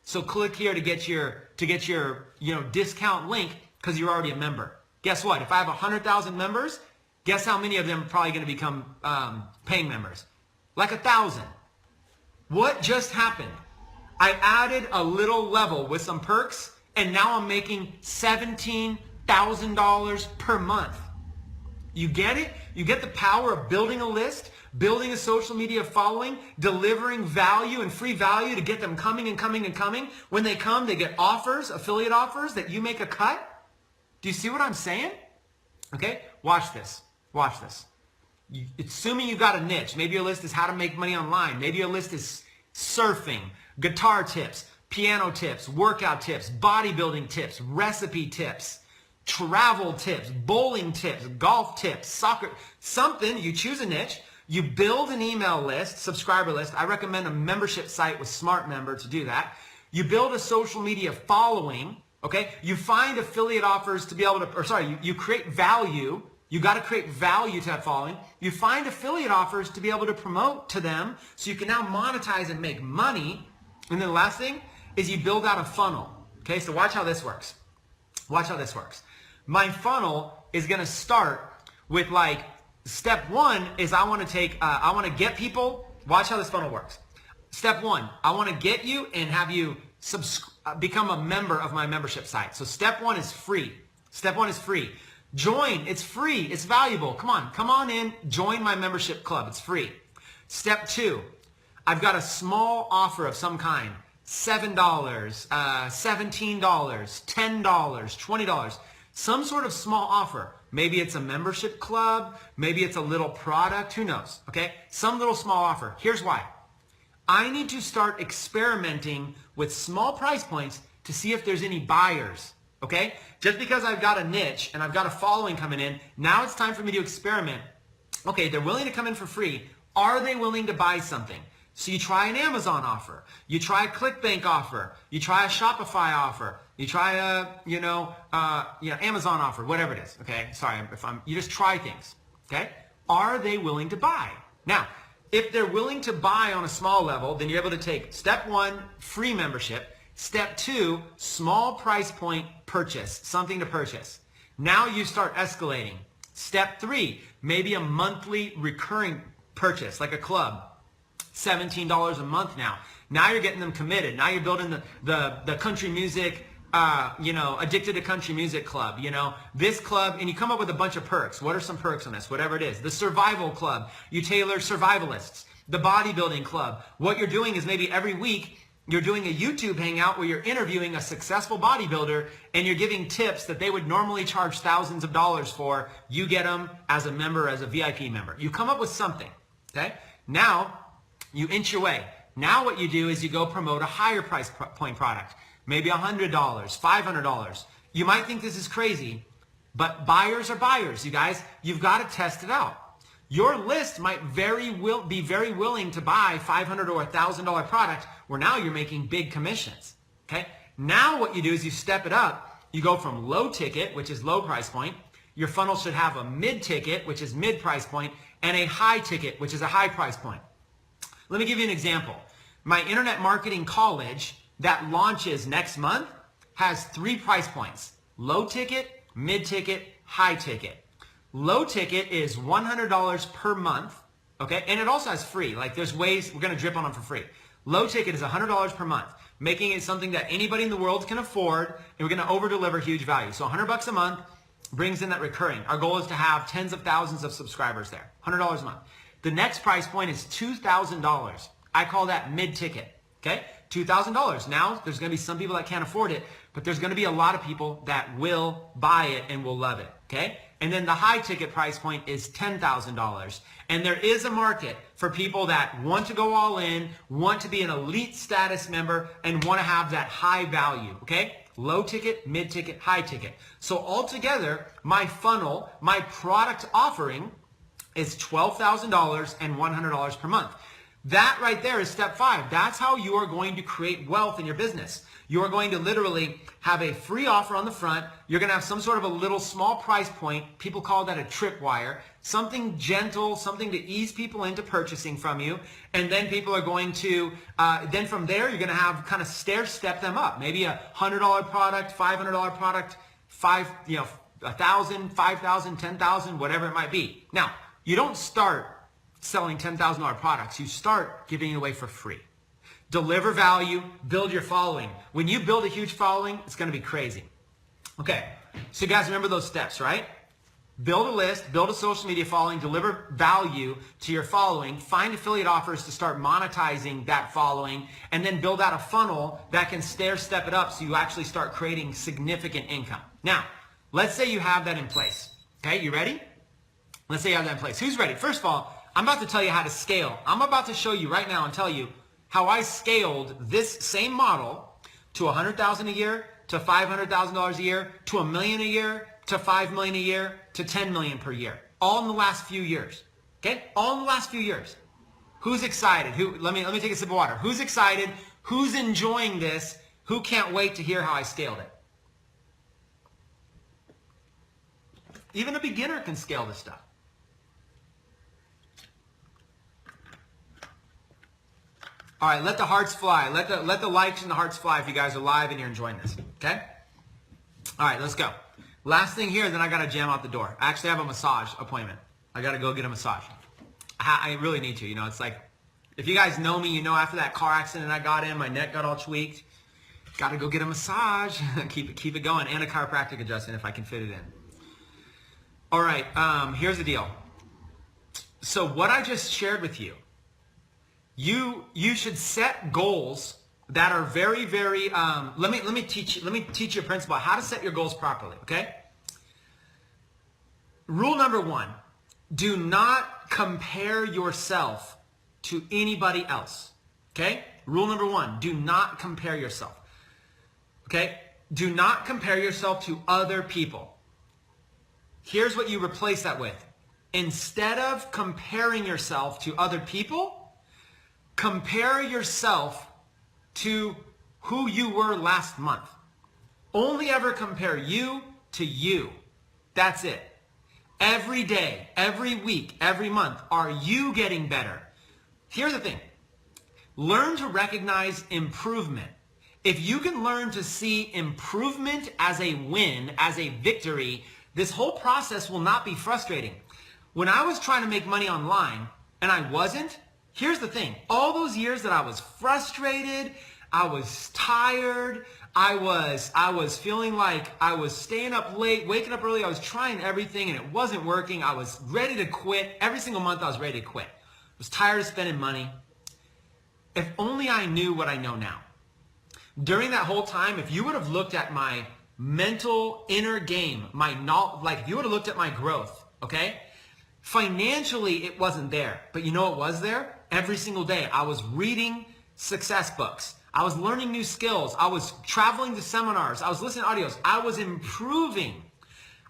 So click here to get your discount link because you're already a member. Guess what? If I have 100,000 members, guess how many of them are probably going to become paying members? Like 1,000. What just happened? I added a little level with some perks, and now I'm making $17,000 per month. You get it? You get the power of building a list, building a social media following, delivering value and free value to get them coming and coming and coming. When they come, they get offers, affiliate offers that you make a cut. Do you see what I'm saying? Okay, watch this. Watch this. assuming you got a niche, maybe your list is how to make money online. Maybe your list is surfing, guitar tips, piano tips, workout tips, bodybuilding tips, recipe tips, travel tips, bowling tips, golf tips, soccer, something. You choose a niche, you build an email list, subscriber list. I recommend a membership site with Smart Member to do that. You build a social media following, okay? You find affiliate offers to be able to, you create value. You got to create value to that following. You find affiliate offers to be able to promote to them so you can now monetize and make money. And then the last thing is you build out a funnel. Okay, so watch how this works. Watch how this works. My funnel is going to start with like, step one is I want to get people, watch how this funnel works. Step one, I want to get you and have you become a member of my membership site. So step one is free. Step one is free. Join, it's free, it's valuable. Come on in, join my membership club, it's free. Step two, I've got a small offer of some kind, $7, $17, $10, $20, some sort of small offer. Maybe it's a membership club, maybe it's a little product, who knows, okay? Some little small offer. Here's why. I need to start experimenting with small price points to see if there's any buyers. Okay? Just because I've got a niche and I've got a following coming in, now it's time for me to experiment. Okay, they're willing to come in for free. Are they willing to buy something? So you try an Amazon offer. You try a ClickBank offer. You try a Shopify offer. You try a, Amazon offer, whatever it is. Okay? Sorry, you just try things. Okay? Are they willing to buy? Now, if they're willing to buy on a small level, then you're able to take step one, free membership. Step two, small price point purchase, something to purchase. Now you start escalating. Step three, maybe a monthly recurring purchase, like a club, $17 a month now. Now you're getting them committed. Now you're building the country music, addicted to country music club, this club, and you come up with a bunch of perks. What are some perks on this? Whatever it is. The survival club, you tailor survivalists. The bodybuilding club. What you're doing is maybe every week, you're doing a YouTube hangout where you're interviewing a successful bodybuilder and you're giving tips that they would normally charge thousands of dollars for. You get them as a member, as a VIP member. You come up with something, okay? Now, you inch your way. Now what you do is you go promote a higher price point product, maybe $100, $500. You might think this is crazy, but buyers are buyers, you guys. You've got to test it out. Your list might be very willing to buy $500 or $1,000 product where now you're making big commissions, okay? Now what you do is you step it up. You go from low ticket, which is low price point. Your funnel should have a mid ticket, which is mid price point, and a high ticket, which is a high price point. Let me give you an example. My internet marketing college that launches next month has 3 price points: low ticket, mid ticket, high ticket. Low ticket is $100 per month, okay? And it also has free. Like there's ways, we're going to drip on them for free. Low ticket is $100 per month, making it something that anybody in the world can afford, and we're going to over-deliver huge value. So $100 a month brings in that recurring. Our goal is to have tens of thousands of subscribers there, $100 a month. The next price point is $2,000. I call that mid-ticket, okay? $2,000. Now, there's going to be some people that can't afford it, but there's going to be a lot of people that will buy it and will love it, okay? And then the high ticket price point is $10,000. And there is a market for people that want to go all in, want to be an elite status member, and want to have that high value, okay? Low ticket, mid ticket, high ticket. So altogether, my funnel, my product offering is $12,000 and $100 per month. That right there is step 5. That's how you are going to create wealth in your business. You are going to literally have a free offer on the front. You're going to have some sort of a little small price point. People call that a tripwire. Something gentle, something to ease people into purchasing from you. And then people are going to, then from there, you're going to have kind of stair-step them up. Maybe a $100 product, $500 product, $1,000, $5,000, $10,000, whatever it might be. Now, you don't start selling $10,000 products. You start giving it away for free. Deliver value, build your following. When you build a huge following, it's going to be crazy. Okay, so you guys remember those steps, right? Build a list, build a social media following, deliver value to your following, find affiliate offers to start monetizing that following, and then build out a funnel that can stair-step it up so you actually start creating significant income. Now, let's say you have that in place. Okay, you ready? Let's say you have that in place. Who's ready? First of all, I'm about to tell you how to scale. I'm about to show you right now and tell you how I scaled this same model to $100,000 a year, to $500,000 a year, to $1 million a year, to $5 million a year, to $10 million per year. All in the last few years. Okay? All in the last few years. Who's excited? Let me take a sip of water. Who's excited? Who's enjoying this? Who can't wait to hear how I scaled it? Even a beginner can scale this stuff. All right, let the hearts fly. Let the likes and the hearts fly if you guys are live and you're enjoying this. Okay? All right, let's go. Last thing here, then I got to jam out the door. I actually have a massage appointment. I got to go get a massage. I really need to. You know, it's like, if you guys know me, you know after that car accident I got in, my neck got all tweaked. Got to go get a massage. keep it going. And a chiropractic adjustment if I can fit it in. All right, here's the deal. So what I just shared with you, you should set goals that are very, very, let me teach you a principle how to set your goals properly, okay? Rule number 1, do not compare yourself to anybody else, okay? Rule number 1, do not compare yourself, okay? Do not compare yourself to other people. Here's what you replace that with. Instead of comparing yourself to other people, compare yourself to who you were last month. Only ever compare you to you. That's it. Every day, every week, every month, are you getting better? Here's the thing. Learn to recognize improvement. If you can learn to see improvement as a win, as a victory, this whole process will not be frustrating. When I was trying to make money online and I wasn't, here's the thing. All those years that I was frustrated, I was tired, I was feeling like I was staying up late, waking up early, I was trying everything and it wasn't working. I was ready to quit. Every single month I was ready to quit. I was tired of spending money. If only I knew what I know now. During that whole time, if you would have looked at my mental inner game, if you would have looked at my growth, okay? Financially, it wasn't there. But you know what was there? Every single day, I was reading success books. I was learning new skills. I was traveling to seminars. I was listening to audios. I was improving.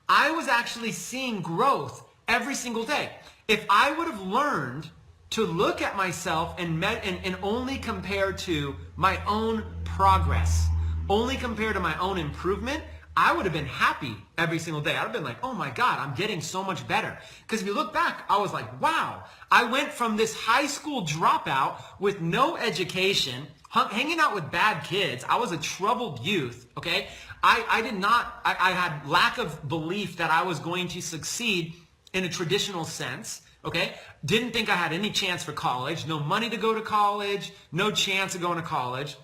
I was actually seeing growth every single day. If I would have learned to look at myself and only compare to my own progress, only compare to my own improvement, I would have been happy every single day. I'd have been like, oh my God, I'm getting so much better. Because if you look back, I was like, wow, I went from this high school dropout with no education, hanging out with bad kids. I was a troubled youth, okay? I had lack of belief that I was going to succeed in a traditional sense, okay? Didn't think I had any chance for college, no money to go to college, no chance of going to college.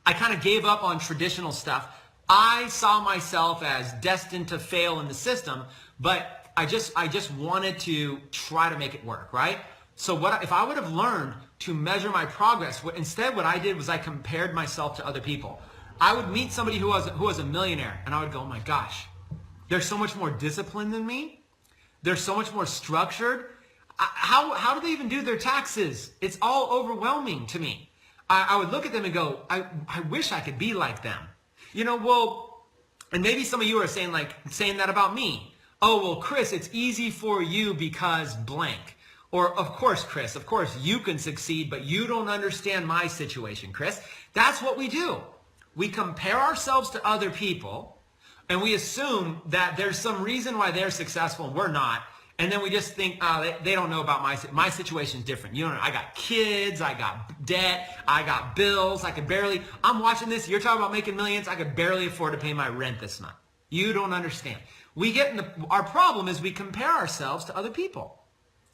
I kind of gave up on traditional stuff. I saw myself as destined to fail in the system, but I just wanted to try to make it work, right? So if I would have learned to measure my progress, instead what I did was I compared myself to other people. I would meet somebody who was a millionaire, and I would go, oh my gosh, they're so much more disciplined than me. They're so much more structured. How do they even do their taxes? It's all overwhelming to me. I would look at them and go, I wish I could be like them. You know, well, and maybe some of you are saying that about me. Oh, well, Chris, it's easy for you because blank. Or, of course, Chris, of course, you can succeed, but you don't understand my situation, Chris. That's what we do. We compare ourselves to other people, and we assume that there's some reason why they're successful and we're not. And then we just think, they don't know about my situation's different. You know, I got kids, I got debt, I got bills, I'm watching this, you're talking about making millions, I could barely afford to pay my rent this month. You don't understand. Our problem is we compare ourselves to other people,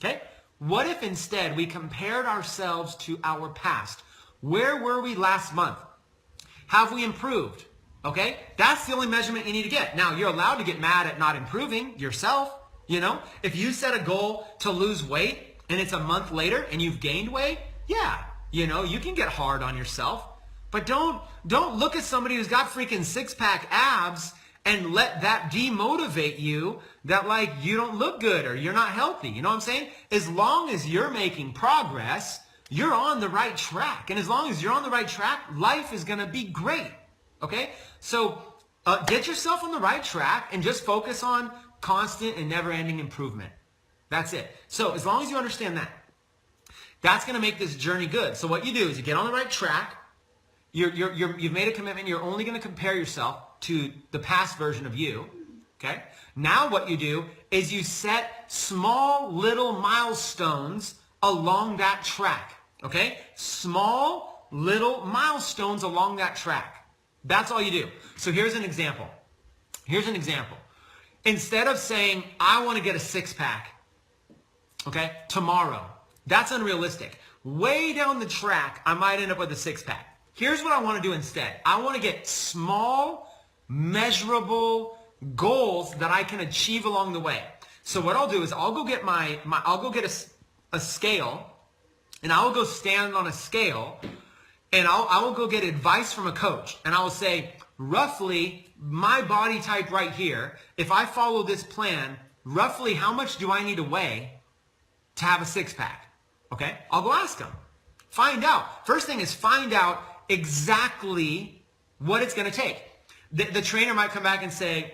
okay? What if instead we compared ourselves to our past? Where were we last month? Have we improved? Okay? That's the only measurement you need to get. Now, you're allowed to get mad at not improving yourself. You know, if you set a goal to lose weight and it's a month later and you've gained weight, yeah, you know, you can get hard on yourself. But don't look at somebody who's got freaking six-pack abs and let that demotivate you that like you don't look good or you're not healthy. You know what I'm saying? As long as you're making progress, you're on the right track. And as long as you're on the right track, life is going to be great. Okay? So get yourself on the right track and just focus on constant and never-ending improvement. That's it. So as long as you understand that, that's going to make this journey good. So what you do is you get on the right track. You've made a commitment. You're only going to compare yourself to the past version of you. Okay? Now what you do is you set small little milestones along that track. Okay? Small little milestones along that track. That's all you do. So here's an example. Instead of saying, I want to get a six-pack, okay, tomorrow, that's unrealistic. Way down the track, I might end up with a six-pack. Here's what I want to do instead. I want to get small, measurable goals that I can achieve along the way. So what I'll do is I'll go get a scale, and I will go stand on a scale, and I will go get advice from a coach, and I will say, roughly, my body type right here, if I follow this plan, roughly how much do I need to weigh to have a six-pack? Okay? I'll go ask them. Find out. First thing is find out exactly what it's going to take. The trainer might come back and say,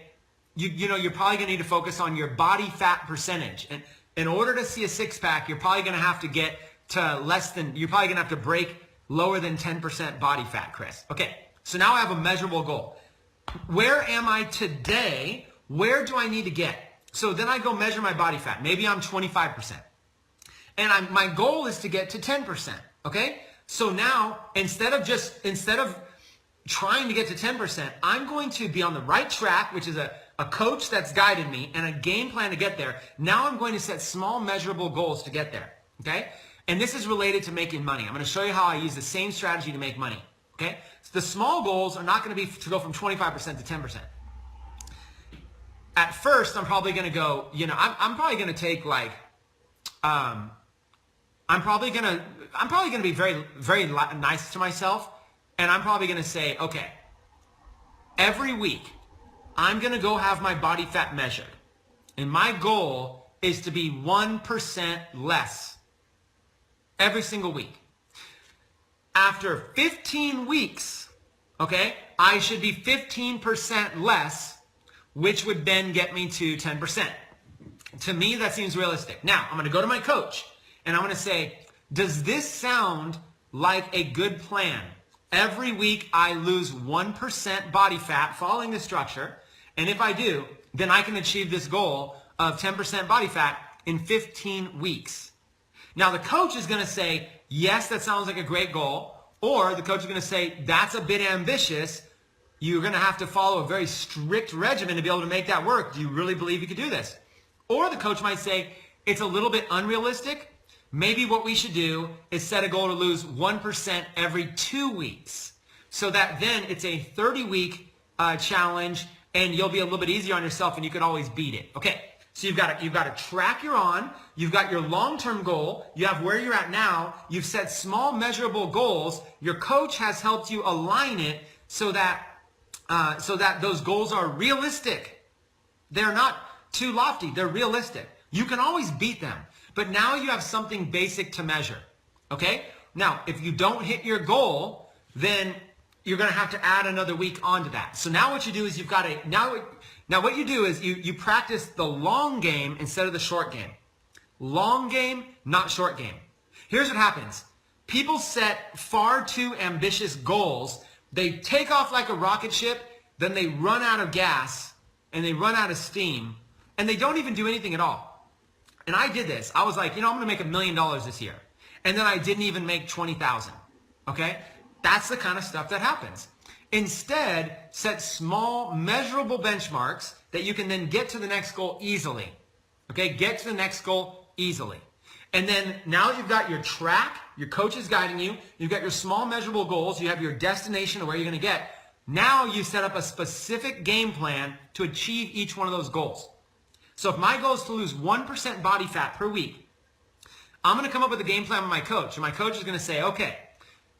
you know, you're probably going to need to focus on your body fat percentage. And in order to see a six-pack, you're probably going to have to get to you're probably going to have to break lower than 10% body fat, Chris. Okay, so now I have a measurable goal. Where am I today? Where do I need to get? So then I go measure my body fat. Maybe I'm 25%. And my goal is to get to 10%, okay? So now, instead of trying to get to 10%, I'm going to be on the right track, which is a coach that's guided me, and a game plan to get there. Now I'm going to set small, measurable goals to get there, okay? And this is related to making money. I'm going to show you how I use the same strategy to make money, okay? So the small goals are not going to be to go from 25% to 10%. At first, I'm probably going to go, you know, I'm probably going to take like, I'm probably going to be very, very nice to myself. And I'm probably going to say, okay, every week, I'm going to go have my body fat measured. And my goal is to be 1% less every single week. After 15 weeks, okay, I should be 15% less, which would then get me to 10%. To me, that seems realistic. Now, I'm going to go to my coach. And I'm going to say, does this sound like a good plan? Every week I lose 1% body fat following the structure. And if I do, then I can achieve this goal of 10% body fat in 15 weeks. Now the coach is going to say, yes, that sounds like a great goal. Or the coach is going to say, that's a bit ambitious. You're going to have to follow a very strict regimen to be able to make that work. Do you really believe you could do this? Or the coach might say, it's a little bit unrealistic. Maybe what we should do is set a goal to lose 1% every 2 weeks, so that then it's a 30-week challenge, and you'll be a little bit easier on yourself, and you can always beat it. Okay, so you've got a track you're on. You've got your long-term goal. You have where you're at now. You've set small, measurable goals. Your coach has helped you align it so that those goals are realistic. They're not too lofty. They're realistic. You can always beat them. But now you have something basic to measure, okay? Now, if you don't hit your goal, then you're going to have to add another week onto that. So now what you do is now what you do is you practice the long game instead of the short game. Long game, not short game. Here's what happens. People set far too ambitious goals. They take off like a rocket ship, then they run out of gas, and they run out of steam, and they don't even do anything at all. And I did this. I was like, you know, I'm going to make $1 million this year. And then I didn't even make 20,000. Okay? That's the kind of stuff that happens. Instead, set small, measurable benchmarks that you can then get to the next goal easily. Okay? Get to the next goal easily. And then now you've got your track, your coach is guiding you, you've got your small, measurable goals, you have your destination of where you're going to get. Now you set up a specific game plan to achieve each one of those goals. So if my goal is to lose 1% body fat per week, I'm going to come up with a game plan with my coach. And my coach is going to say, okay,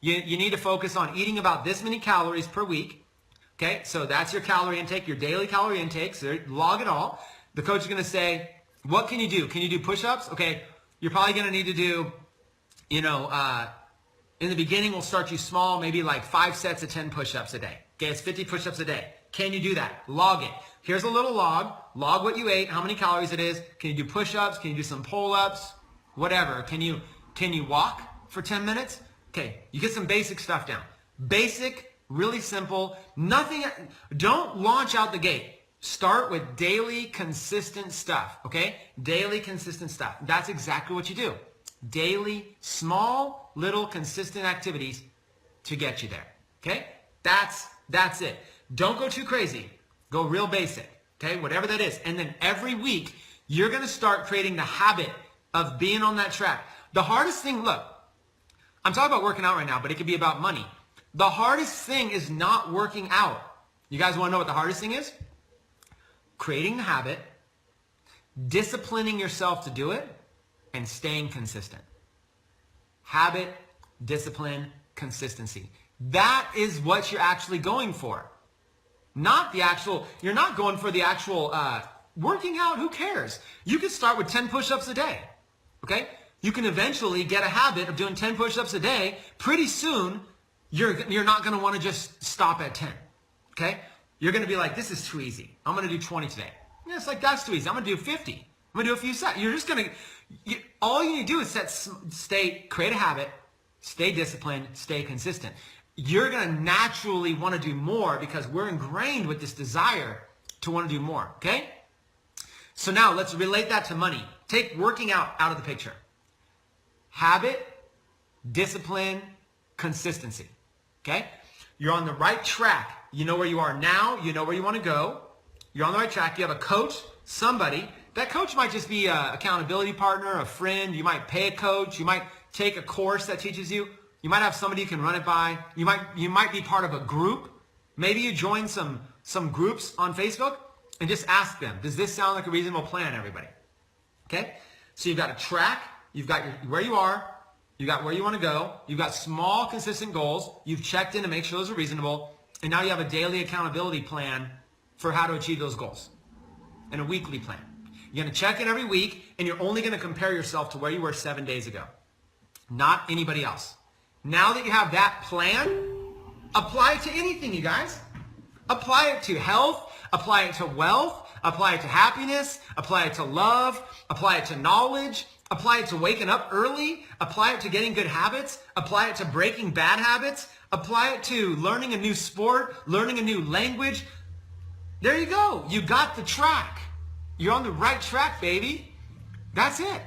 you need to focus on eating about this many calories per week, Okay, so that's your calorie intake, your daily calorie intake. So log it all. The coach is going to say, what can you do? Can you do push-ups? Okay, you're probably going to need to do, in the beginning, we'll start you small, maybe like 5 sets of 10 push-ups a day. Okay, it's 50 push-ups a day. Can you do that? Log it. Here's a little log. Log what you ate, how many calories it is. Can you do push-ups? Can you do some pull-ups? Whatever. Can you walk for 10 minutes? Okay, you get some basic stuff down. Basic, really simple. Nothing. Don't launch out the gate. Start with daily, consistent stuff. Okay? Daily, consistent stuff. That's exactly what you do. Daily, small, little, consistent activities to get you there. Okay? That's it. Don't go too crazy. Go real basic. Okay? Whatever that is. And then every week, you're going to start creating the habit of being on that track. The hardest thing, look, I'm talking about working out right now, but it could be about money. The hardest thing is not working out. You guys want to know what the hardest thing is? Creating the habit, disciplining yourself to do it, and staying consistent. Habit, discipline, consistency. That is what you're actually going for. You're not going for the actual working out. Who cares? You can start with 10 push-ups a day. Okay? You can eventually get a habit of doing 10 push-ups a day. Pretty soon, you're not going to want to just stop at 10. Okay? You're going to be like, this is too easy. I'm going to do 20 today. Yeah, it's like, that's too easy. I'm going to do 50. I'm going to do a few sets. You're just going to, all you need to do is create a habit, stay disciplined, stay consistent. You're going to naturally want to do more because we're ingrained with this desire to want to do more. Okay? So now let's relate that to money. Take working out of the picture. Habit, discipline, consistency. Okay? You're on the right track. You know where you are now. You know where you want to go. You're on the right track. You have a coach, somebody. That coach might just be an accountability partner, a friend. You might pay a coach. You might take a course that teaches you. You might have somebody you can run it by. You might be part of a group. Maybe you join some groups on Facebook and just ask them, does this sound like a reasonable plan, everybody? Okay? So you've got a track. You've got where you are. You got where you want to go. You've got small, consistent goals. You've checked in to make sure those are reasonable. And now you have a daily accountability plan for how to achieve those goals. And a weekly plan. You're going to check in every week, and you're only going to compare yourself to where you were 7 days ago. Not anybody else. Now that you have that plan, apply it to anything, you guys. Apply it to health. Apply it to wealth. Apply it to happiness. Apply it to love. Apply it to knowledge. Apply it to waking up early. Apply it to getting good habits. Apply it to breaking bad habits. Apply it to learning a new sport, learning a new language. There you go. You got the track. You're on the right track, baby. That's it.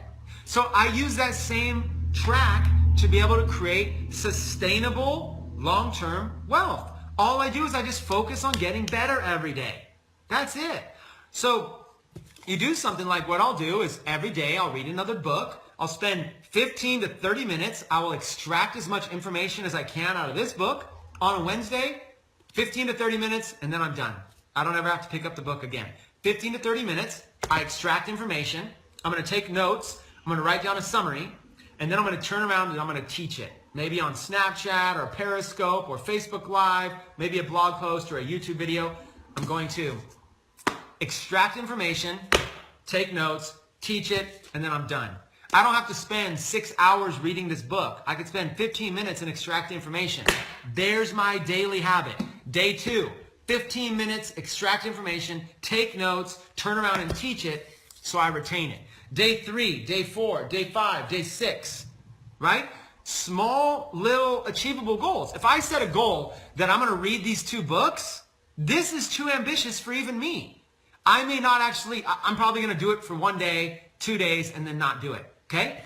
So I use that same track to be able to create sustainable, long-term wealth. All I do is I just focus on getting better every day. That's it. So you do something like what I'll do is every day I'll read another book. I'll spend 15 to 30 minutes. I will extract as much information as I can out of this book on a Wednesday, 15 to 30 minutes, and then I'm done. I don't ever have to pick up the book again. 15 to 30 minutes, I extract information. I'm going to take notes. I'm going to write down a summary, and then I'm going to turn around and I'm going to teach it. Maybe on Snapchat or Periscope or Facebook Live, maybe a blog post or a YouTube video. I'm going to extract information, take notes, teach it, and then I'm done. I don't have to spend 6 hours reading this book. I could spend 15 minutes and extract the information. There's my daily habit. Day 2, 15 minutes, extract information, take notes, turn around and teach it so I retain it. Day 3, day 4, day 5, day 6, right? Small, little, achievable goals. If I set a goal that I'm going to read these 2 books, this is too ambitious for even me. I may not actually, I'm probably going to do it for 1 day, 2 days, and then not do it. Okay?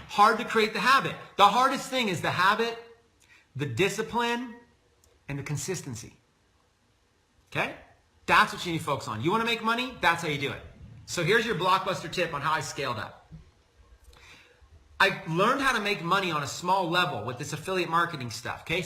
Hard to create the habit. The hardest thing is the habit, the discipline, and the consistency. Okay? That's what you need to focus on. You want to make money? That's how you do it. So here's your blockbuster tip on how I scaled up. I learned how to make money on a small level with this affiliate marketing stuff. Okay?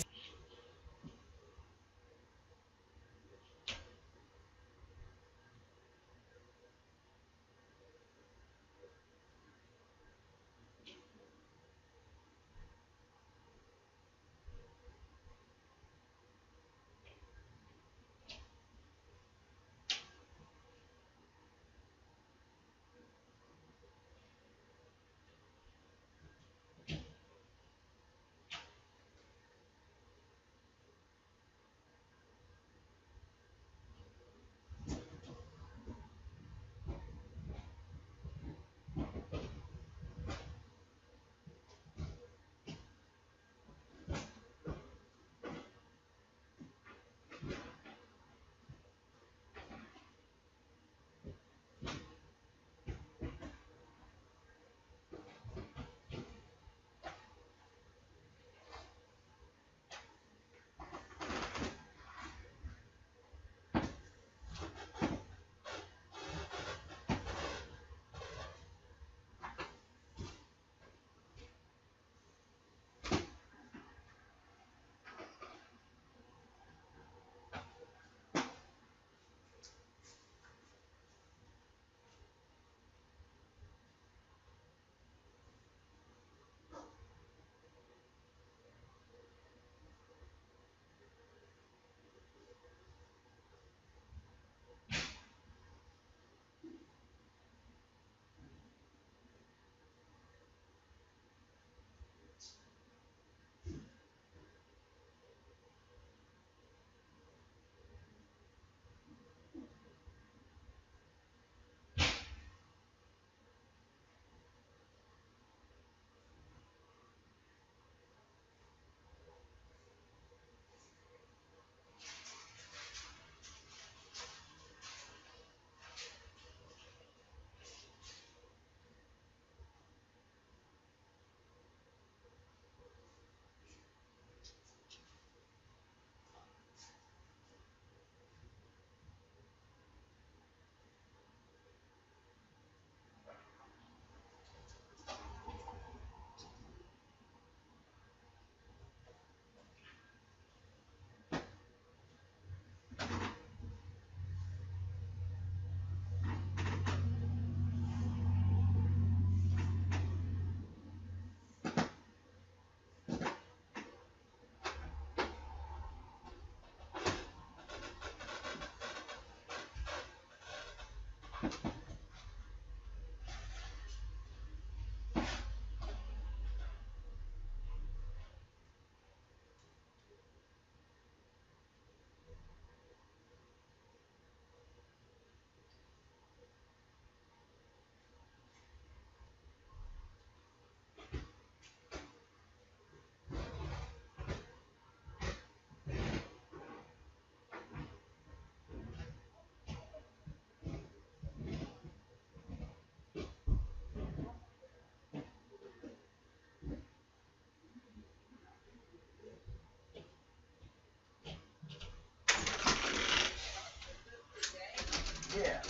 Yeah.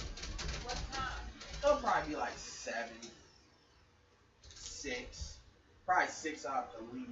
It'll probably be like 7, 6. Probably 6 out the lead.